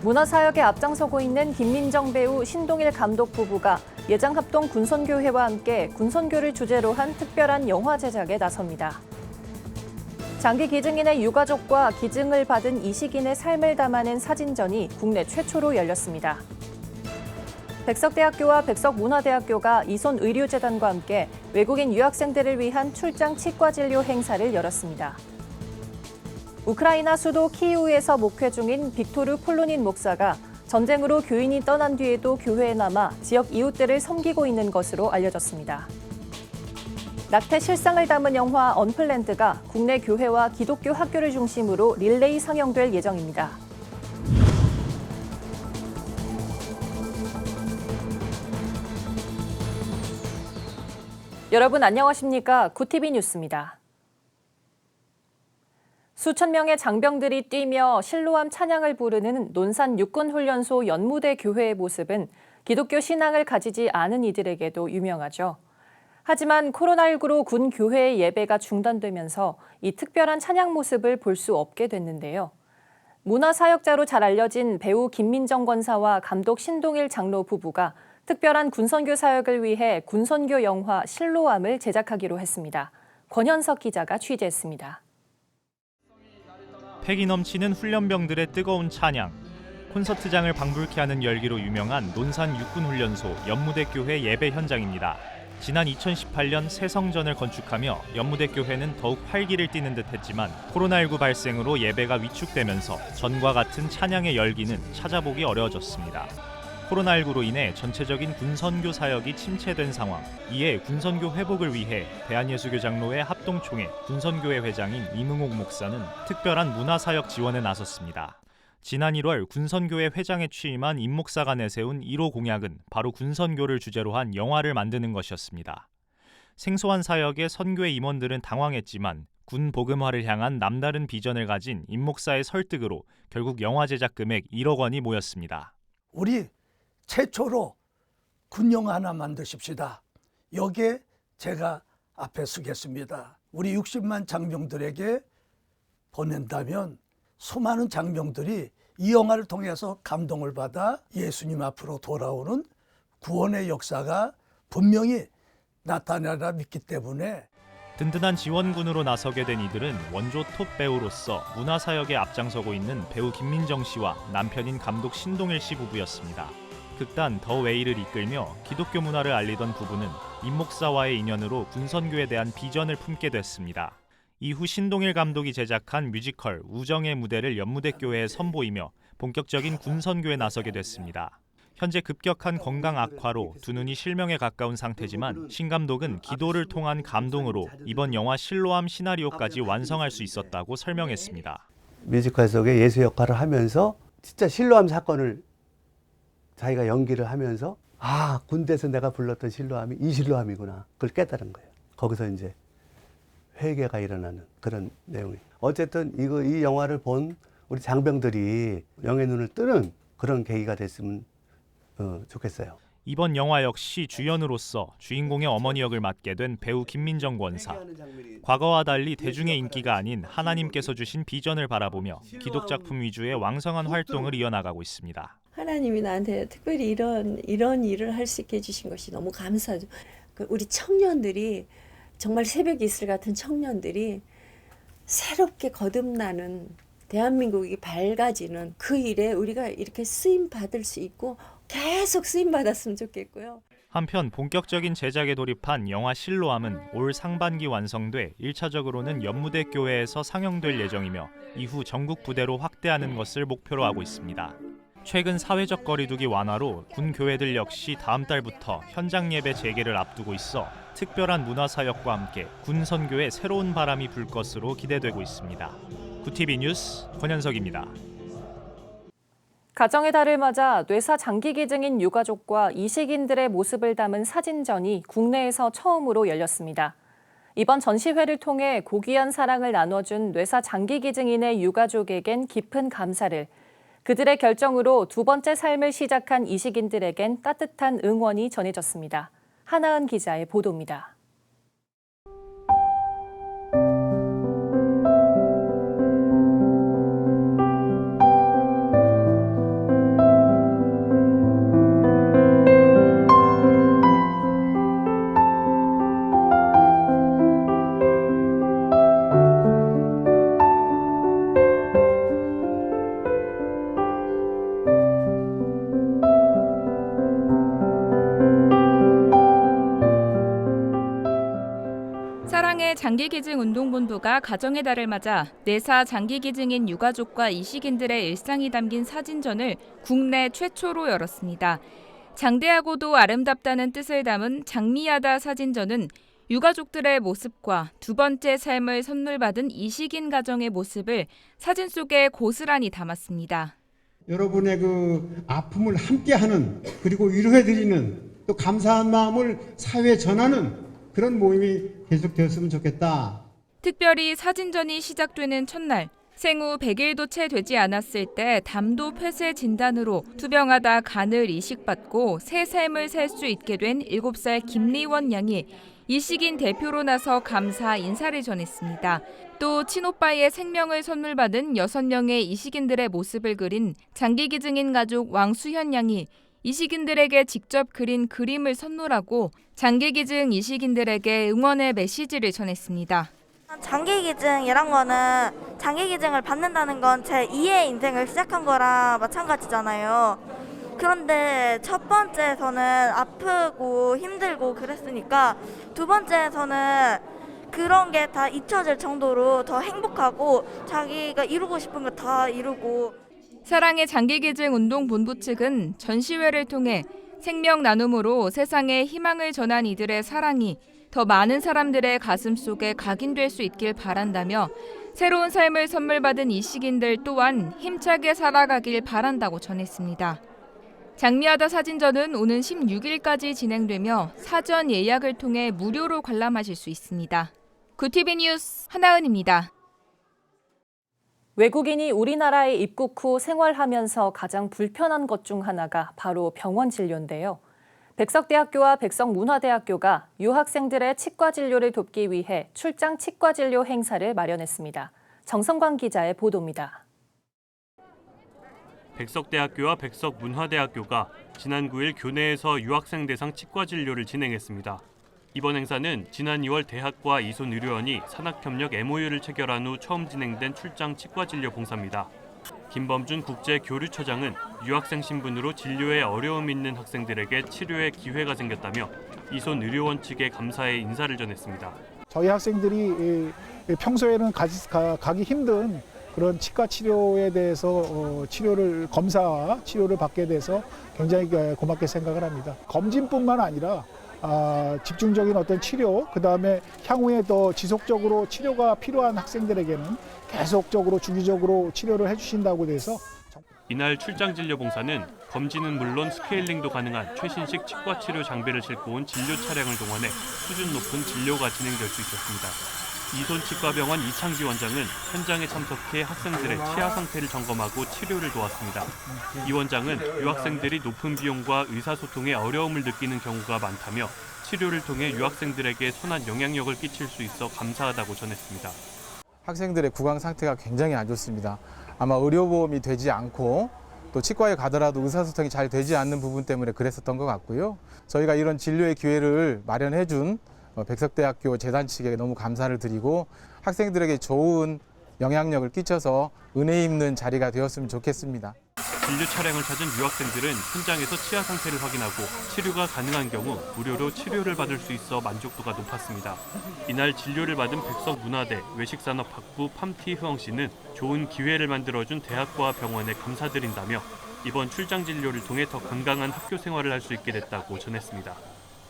문화사역에 앞장서고 있는 김민정 배우, 신동일 감독 부부가 예장합동 군선교회와 함께 군선교를 주제로 한 특별한 영화 제작에 나섭니다. 장기 기증인의 유가족과 기증을 받은 이식인의 삶을 담아낸 사진전이 국내 최초로 열렸습니다. 백석대학교와 백석문화대학교가 이손의료재단과 함께 외국인 유학생들을 위한 출장 치과진료 행사를 열었습니다. 우크라이나 수도 키이우에서 목회 중인 빅토르 폴로닌 목사가 전쟁으로 교인이 떠난 뒤에도 교회에 남아 지역 이웃들을 섬기고 있는 것으로 알려졌습니다. 낙태 실상을 담은 영화 언플랜드가 국내 교회와 기독교 학교를 중심으로 릴레이 상영될 예정입니다. 여러분 안녕하십니까? 구티비 뉴스입니다. 수천 명의 장병들이 뛰며 실로암 찬양을 부르는 논산 육군훈련소 연무대 교회의 모습은 기독교 신앙을 가지지 않은 이들에게도 유명하죠. 하지만 코로나19로 군 교회의 예배가 중단되면서 이 특별한 찬양 모습을 볼 수 없게 됐는데요. 문화사역자로 잘 알려진 배우 김민정 권사와 감독 신동일 장로 부부가 특별한 군선교 사역을 위해 군선교 영화 실로암을 제작하기로 했습니다. 권현석 기자가 취재했습니다. 패기 넘치는 훈련병들의 뜨거운 찬양, 콘서트장을 방불케 하는 열기로 유명한 논산 육군훈련소 연무대교회 예배 현장입니다. 지난 2018년 새 성전을 건축하며 연무대교회는 더욱 활기를 띠는 듯했지만 코로나19 발생으로 예배가 위축되면서 전과 같은 찬양의 열기는 찾아보기 어려워졌습니다. 코로나19로 인해 전체적인 군선교 사역이 침체된 상황. 이에 군선교 회복을 위해 대한예수교 장로회 합동총회 군선교회 회장인 이문옥 목사는 특별한 문화사역 지원에 나섰습니다. 지난 1월 군선교회 회장에 취임한 임 목사가 내세운 1호 공약은 바로 군선교를 주제로 한 영화를 만드는 것이었습니다. 생소한 사역에 선교의 임원들은 당황했지만 군 복음화를 향한 남다른 비전을 가진 임 목사의 설득으로 결국 영화 제작 금액 1억 원이 모였습니다. 우리 최초로 군영화 하나 만드십시다. 여기에 제가 앞에 서겠습니다. 우리 60만 장병들에게 보낸다면 수많은 장병들이 이 영화를 통해서 감동을 받아 예수님 앞으로 돌아오는 구원의 역사가 분명히 나타나라 믿기 때문에 든든한 지원군으로 나서게 된 이들은 원조 톱 배우로서 문화사역에 앞장서고 있는 배우 김민정 씨와 남편인 감독 신동일 씨 부부였습니다. 극단 더 웨이를 이끌며 기독교 문화를 알리던 부부는 임 목사와의 인연으로 군선교에 대한 비전을 품게 됐습니다. 이후 신동일 감독이 제작한 뮤지컬 우정의 무대를 연무대교회에 선보이며 본격적인 군선교에 나서게 됐습니다. 현재 급격한 건강 악화로 두 눈이 실명에 가까운 상태지만 신 감독은 기도를 통한 감동으로 이번 영화 실로암 시나리오까지 완성할 수 있었다고 설명했습니다. 뮤지컬 속에 예수 역할을 하면서 진짜 실로암 사건을 자기가 연기를 하면서 군대에서 내가 불렀던 실로암이 이 실로암이구나. 그걸 깨달은 거예요. 거기서 이제 회개가 일어나는 그런 내용이. 어쨌든 이 영화를 본 우리 장병들이 영의 눈을 뜨는 그런 계기가 됐으면 좋겠어요. 이번 영화 역시 주연으로서 주인공의 어머니 역을 맡게 된 배우 김민정 권사. 과거와 달리 대중의 인기가 아닌 하나님께서 주신 비전을 바라보며 기독 작품 위주의 왕성한 활동을 이어나가고 있습니다. 하나님이 나한테 특별히 이런 일을 할 수 있게 해주신 것이 너무 감사하죠. 우리 청년들이 정말 새벽 이슬 같은 청년들이 새롭게 거듭나는 대한민국이 밝아지는 그 일에 우리가 이렇게 쓰임 받을 수 있고 계속 쓰임 받았으면 좋겠고요. 한편 본격적인 제작에 돌입한 영화 실로암은 올 상반기 완성돼 1차적으로는 연무대교회에서 상영될 예정이며 이후 전국 부대로 확대하는 것을 목표로 하고 있습니다. 최근 사회적 거리두기 완화로 군 교회들 역시 다음 달부터 현장 예배 재개를 앞두고 있어 특별한 문화사역과 함께 군 선교에 새로운 바람이 불 것으로 기대되고 있습니다. 구티비 뉴스 권현석입니다. 가정의 달을 맞아 뇌사 장기 기증인 유가족과 이식인들의 모습을 담은 사진전이 국내에서 처음으로 열렸습니다. 이번 전시회를 통해 고귀한 사랑을 나눠준 뇌사 장기 기증인의 유가족에겐 깊은 감사를, 그들의 결정으로 두 번째 삶을 시작한 이식인들에겐 따뜻한 응원이 전해졌습니다. 하나은 기자의 보도입니다. 장기기증운동본부가 가정의 달을 맞아 내사 장기기증인 유가족과 이식인들의 일상이 담긴 사진전을 국내 최초로 열었습니다. 장대하고도 아름답다는 뜻을 담은 장미하다 사진전은 유가족들의 모습과 두 번째 삶을 선물받은 이식인 가정의 모습을 사진 속에 고스란히 담았습니다. 여러분의 그 아픔을 함께하는, 그리고 위로해드리는, 또 감사한 마음을 사회에 전하는 그런 모임이 계속되었으면 좋겠다. 특별히 사진전이 시작되는 첫날, 생후 100일도 채 되지 않았을 때 담도 폐쇄 진단으로 투병하다 간을 이식받고 새 삶을 살 수 있게 된 7살 김리원 양이 이식인 대표로 나서 감사 인사를 전했습니다. 또 친오빠의 생명을 선물받은 6명의 이식인들의 모습을 그린 장기기증인 가족 왕수현 양이 이식인들에게 직접 그린 그림을 선물하고 장기기증 이식인들에게 응원의 메시지를 전했습니다. 장기기증이란 거는 장기기증을 받는다는 건 제 2의 인생을 시작한 거랑 마찬가지잖아요. 그런데 첫 번째에서는 아프고 힘들고 그랬으니까 두 번째에서는 그런 게 다 잊혀질 정도로 더 행복하고 자기가 이루고 싶은 거 다 이루고. 사랑의 장기기증운동본부 측은 전시회를 통해 생명 나눔으로 세상에 희망을 전한 이들의 사랑이 더 많은 사람들의 가슴 속에 각인될 수 있길 바란다며 새로운 삶을 선물받은 이식인들 또한 힘차게 살아가길 바란다고 전했습니다. 장미하다 사진전은 오는 16일까지 진행되며 사전 예약을 통해 무료로 관람하실 수 있습니다. 구티비 뉴스 하나은입니다. 외국인이 우리나라에 입국 후 생활하면서 가장 불편한 것 중 하나가 바로 병원 진료인데요. 백석대학교와 백석문화대학교가 유학생들의 치과 진료를 돕기 위해 출장 치과 진료 행사를 마련했습니다. 정성광 기자의 보도입니다. 백석대학교와 백석문화대학교가 지난 9일 교내에서 유학생 대상 치과 진료를 진행했습니다. 이번 행사는 지난 2월 대학과 이손 의료원이 산학협력 MOU를 체결한 후 처음 진행된 출장 치과 진료 봉사입니다. 김범준 국제교류처장은 유학생 신분으로 진료에 어려움 있는 학생들에게 치료의 기회가 생겼다며 이손 의료원 측에 감사의 인사를 전했습니다. 저희 학생들이 평소에는 가기 힘든 그런 치과 치료에 대해서 검사와 치료를 받게 돼서 굉장히 고맙게 생각을 합니다. 검진뿐만 아니라 집중적인 어떤 치료, 그다음에 향후에 더 지속적으로 치료가 필요한 학생들에게는 계속적으로 주기적으로 치료를 해주신다고 돼서. 이날 출장 진료 봉사는 검진은 물론 스케일링도 가능한 최신식 치과 치료 장비를 싣고 온 진료 차량을 동원해 수준 높은 진료가 진행될 수 있었습니다. 이손 치과병원 이창기 원장은 현장에 참석해 학생들의 치아 상태를 점검하고 치료를 도왔습니다. 이 원장은 유학생들이 높은 비용과 의사소통에 어려움을 느끼는 경우가 많다며 치료를 통해 유학생들에게 선한 영향력을 끼칠 수 있어 감사하다고 전했습니다. 학생들의 구강 상태가 굉장히 안 좋습니다. 아마 의료보험이 되지 않고 또 치과에 가더라도 의사소통이 잘 되지 않는 부분 때문에 그랬었던 것 같고요. 저희가 이런 진료의 기회를 마련해 준 백석대학교 재단 측에 너무 감사를 드리고 학생들에게 좋은 영향력을 끼쳐서 은혜 입는 자리가 되었으면 좋겠습니다. 진료 차량을 찾은 유학생들은 현장에서 치아 상태를 확인하고 치료가 가능한 경우 무료로 치료를 받을 수 있어 만족도가 높았습니다. 이날 진료를 받은 백석문화대 외식산업학부 팜티 흐엉 씨는 좋은 기회를 만들어준 대학과 병원에 감사드린다며 이번 출장 진료를 통해 더 건강한 학교 생활을 할 수 있게 됐다고 전했습니다.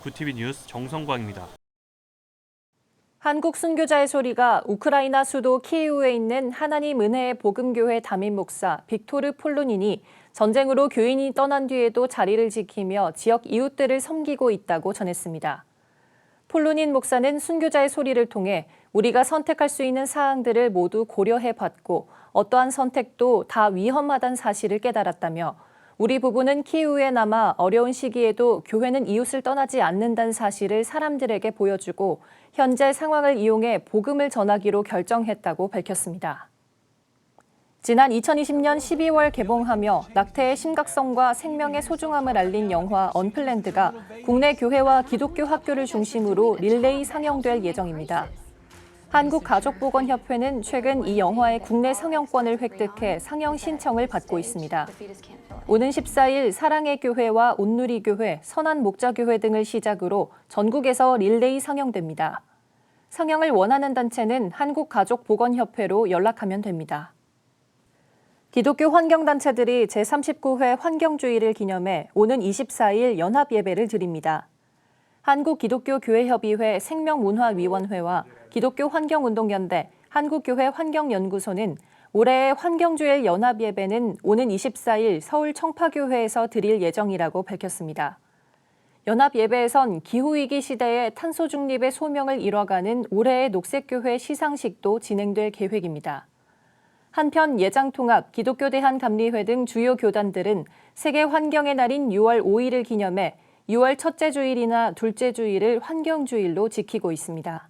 구티비 뉴스 정성광입니다. 한국 순교자의 소리가 우크라이나 수도 키이우에 있는 하나님 은혜의 복음교회 담임 목사 빅토르 폴루닌이 전쟁으로 교인이 떠난 뒤에도 자리를 지키며 지역 이웃들을 섬기고 있다고 전했습니다. 폴루닌 목사는 순교자의 소리를 통해 우리가 선택할 수 있는 사항들을 모두 고려해봤고 어떠한 선택도 다 위험하다는 사실을 깨달았다며 우리 부부는 키이우에 남아 어려운 시기에도 교회는 이웃을 떠나지 않는다는 사실을 사람들에게 보여주고 현재 상황을 이용해 복음을 전하기로 결정했다고 밝혔습니다. 지난 2020년 12월 개봉하며 낙태의 심각성과 생명의 소중함을 알린 영화 언플랜드가 국내 교회와 기독교 학교를 중심으로 릴레이 상영될 예정입니다. 한국가족보건협회는 최근 이 영화의 국내 상영권을 획득해 상영 신청을 받고 있습니다. 오는 14일 사랑의 교회와 온누리교회, 선한목자교회 등을 시작으로 전국에서 릴레이 상영됩니다. 상영을 원하는 단체는 한국가족보건협회로 연락하면 됩니다. 기독교 환경단체들이 제39회 환경주의를 기념해 오는 24일 연합예배를 드립니다. 한국기독교교회협의회 생명문화위원회와 기독교 환경운동연대, 한국교회 환경연구소는 올해의 환경주일 연합예배는 오는 24일 서울 청파교회에서 드릴 예정이라고 밝혔습니다. 연합예배에선 기후위기 시대의 탄소 중립의 소명을 이뤄가는 올해의 녹색교회 시상식도 진행될 계획입니다. 한편 예장통합, 기독교대한감리회 등 주요 교단들은 세계 환경의 날인 6월 5일을 기념해 6월 첫째 주일이나 둘째 주일을 환경주일로 지키고 있습니다.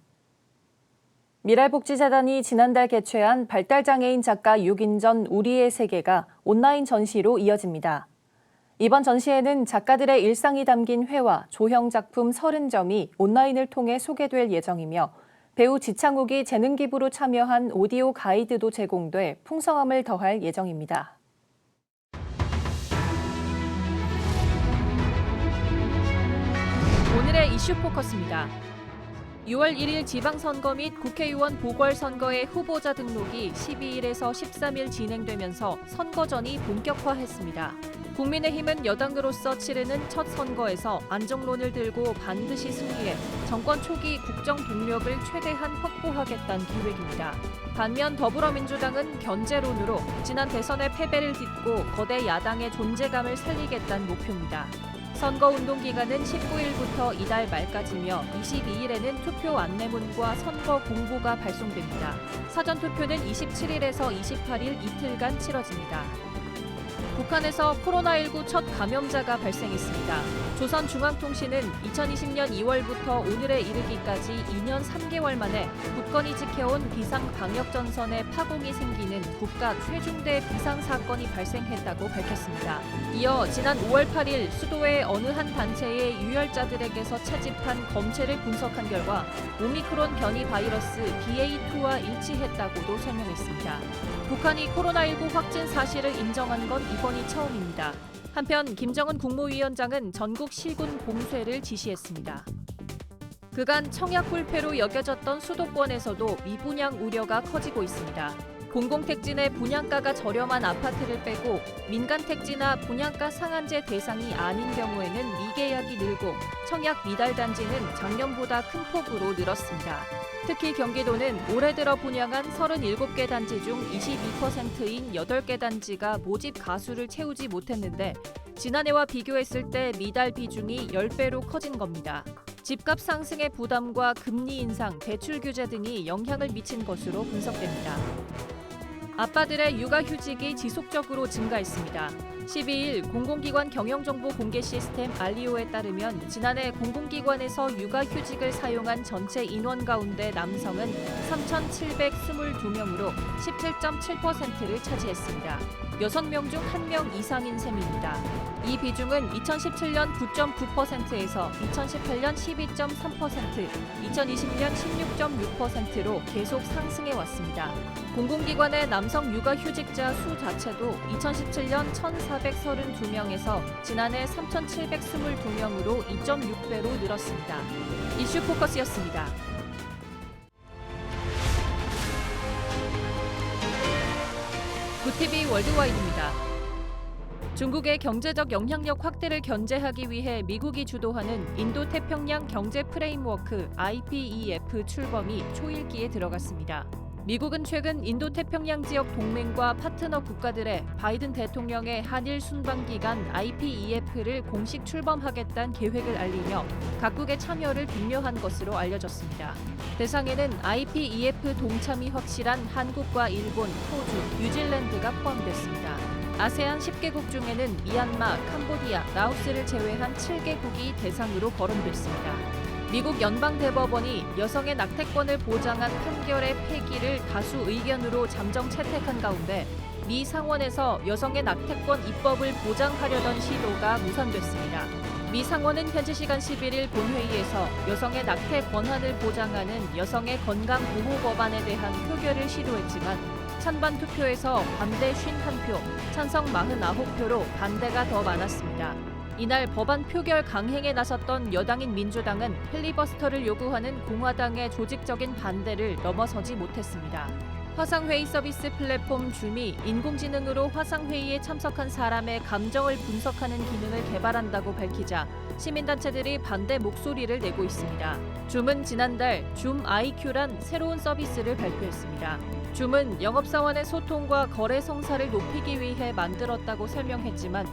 미랄복지재단이 지난달 개최한 발달장애인 작가 6인전 우리의 세계가 온라인 전시로 이어집니다. 이번 전시회는 작가들의 일상이 담긴 회화, 조형 작품 30점이 온라인을 통해 소개될 예정이며 배우 지창욱이 재능 기부로 참여한 오디오 가이드도 제공돼 풍성함을 더할 예정입니다. 오늘의 이슈 포커스입니다. 6월 1일 지방선거 및 국회의원 보궐선거의 후보자 등록이 12일에서 13일 진행되면서 선거전이 본격화했습니다. 국민의힘은 여당으로서 치르는 첫 선거에서 안정론을 들고 반드시 승리해 정권 초기 국정 동력을 최대한 확보하겠다는 계획입니다. 반면 더불어민주당은 견제론으로 지난 대선의 패배를 딛고 거대 야당의 존재감을 살리겠다는 목표입니다. 선거운동 기간은 19일부터 이달 말까지며 22일에는 투표 안내문과 선거 공보가 발송됩니다. 사전투표는 27일에서 28일 이틀간 치러집니다. 북한에서 코로나19 첫 감염자가 발생했습니다. 조선중앙통신은 2020년 2월부터 오늘에 이르기까지 2년 3개월 만에 굳건히 지켜온 비상방역전선에 파공이 생기는 국가 최중대 비상사건이 발생했다고 밝혔습니다. 이어 지난 5월 8일 수도의 어느 한 단체의 유혈자들에게서 채집한 검체를 분석한 결과 오미크론 변이 바이러스 BA2와 일치했다고도 설명했습니다. 북한이 코로나19 확진 사실을 인정한 건 이번이 처음입니다. 한편 김정은 국무위원장은 전국 실군 봉쇄를 지시했습니다. 그간 청약 불패로 여겨졌던 수도권에서도 미분양 우려가 커지고 있습니다. 공공택지 내 분양가가 저렴한 아파트를 빼고 민간택지나 분양가 상한제 대상이 아닌 경우에는 미계약이 늘고 청약 미달 단지는 작년보다 큰 폭으로 늘었습니다. 특히 경기도는 올해 들어 분양한 37개 단지 중 22%인 8개 단지가 모집 가수를 채우지 못했는데 지난해와 비교했을 때 미달 비중이 10배로 커진 겁니다. 집값 상승의 부담과 금리 인상, 대출 규제 등이 영향을 미친 것으로 분석됩니다. 아빠들의 육아휴직이 지속적으로 증가했습니다. 12일 공공기관 경영정보 공개 시스템 알리오에 따르면 지난해 공공기관에서 육아휴직을 사용한 전체 인원 가운데 남성은 3,722명으로 17.7%를 차지했습니다. 6명 중 1명 이상인 셈입니다. 이 비중은 2017년 9.9%에서 2018년 12.3%, 2020년 16.6%로 계속 상승해 왔습니다. 공공기관의 남성 육아휴직자 수 자체도 2017년 1,432명에서 지난해 3,722명으로 2.6배로 늘었습니다. 이슈 포커스였습니다. 굿TV 월드와이드입니다. 중국의 경제적 영향력 확대를 견제하기 위해 미국이 주도하는 인도태평양 경제 프레임워크 IPEF 출범이 초일기에 들어갔습니다. 미국은 최근 인도태평양 지역 동맹과 파트너 국가들의 바이든 대통령의 한일 순방기간 IPEF를 공식 출범하겠다는 계획을 알리며 각국의 참여를 독려한 것으로 알려졌습니다. 대상에는 IPEF 동참이 확실한 한국과 일본, 호주, 뉴질랜드가 포함됐습니다. 아세안 10개국 중에는 미얀마, 캄보디아, 라오스를 제외한 7개국이 대상으로 거론됐습니다. 미국 연방대법원이 여성의 낙태권을 보장한 판결의 폐기를 다수 의견으로 잠정 채택한 가운데 미 상원에서 여성의 낙태권 입법을 보장하려던 시도가 무산됐습니다. 미 상원은 현지 시간 11일 본회의에서 여성의 낙태 권한을 보장하는 여성의 건강 보호 법안에 대한 표결을 시도했지만 찬반 투표에서 반대 51표, 찬성 49표로 반대가 더 많았습니다. 이날 법안 표결 강행에 나섰던 여당인 민주당은 필리버스터를 요구하는 공화당의 조직적인 반대를 넘어서지 못했습니다. 화상회의 서비스 플랫폼 줌이 인공지능으로 화상회의에 참석한 사람의 감정을 분석하는 기능을 개발한다고 밝히자 시민단체들이 반대 목소리를 내고 있습니다. 줌은 지난달 줌 IQ란 새로운 서비스를 발표했습니다. 줌은 영업사원의 소통과 거래 성사를 높이기 위해 만들었다고 설명했지만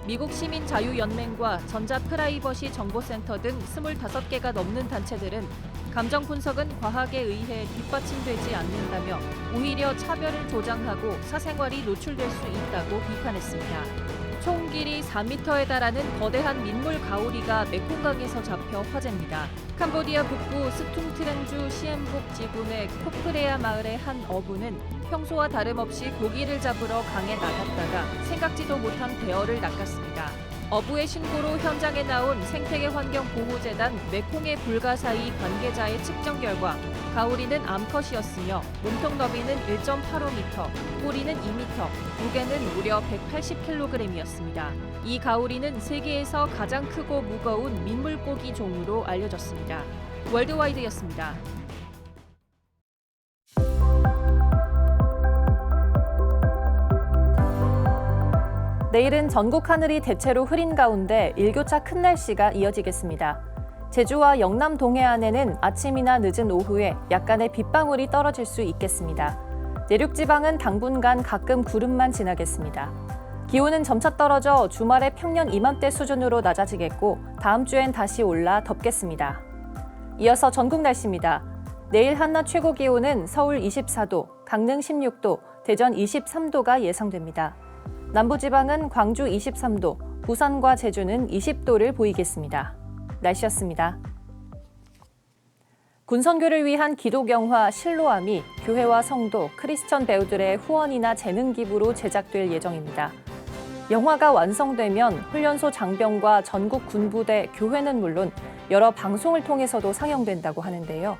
미국 시민자유연맹과 전자프라이버시 정보센터 등 25개가 넘는 단체들은 감정 분석은 과학에 의해 뒷받침되지 않는다며 오히려 차별을 조장하고 사생활이 노출될 수 있다고 비판했습니다. 총 길이 4m에 달하는 거대한 민물 가오리가 메콩강에서 잡혀 화제입니다. 캄보디아 북부 스퉁트렌주 시엠복 지군의 코프레아 마을의 한 어부는 평소와 다름없이 고기를 잡으러 강에 나갔다가 생각지도 못한 베어를 낚았습니다. 어부의 신고로 현장에 나온 생태계환경보호재단 메콩의 불가사의 관계자의 측정 결과 가오리는 암컷이었으며 몸통 너비는 1.85m, 꼬리는 2m, 무게는 무려 180kg이었습니다. 이 가오리는 세계에서 가장 크고 무거운 민물고기 종으로 알려졌습니다. 월드와이드였습니다. 내일은 전국 하늘이 대체로 흐린 가운데 일교차 큰 날씨가 이어지겠습니다. 제주와 영남 동해안에는 아침이나 늦은 오후에 약간의 빗방울이 떨어질 수 있겠습니다. 내륙 지방은 당분간 가끔 구름만 지나겠습니다. 기온은 점차 떨어져 주말에 평년 이맘때 수준으로 낮아지겠고 다음 주엔 다시 올라 덥겠습니다. 이어서 전국 날씨입니다. 내일 한낮 최고 기온은 서울 24도, 강릉 16도, 대전 23도가 예상됩니다. 남부지방은 광주 23도, 부산과 제주는 20도를 보이겠습니다. 날씨였습니다. 군선교를 위한 기독영화 실로암이 교회와 성도, 크리스천 배우들의 후원이나 재능 기부로 제작될 예정입니다. 영화가 완성되면 훈련소 장병과 전국 군부대, 교회는 물론 여러 방송을 통해서도 상영된다고 하는데요.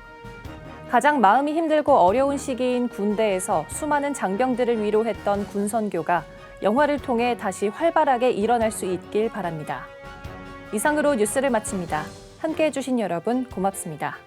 가장 마음이 힘들고 어려운 시기인 군대에서 수많은 장병들을 위로했던 군선교가 영화를 통해 다시 활발하게 일어날 수 있길 바랍니다. 이상으로 뉴스를 마칩니다. 함께해 주신 여러분 고맙습니다.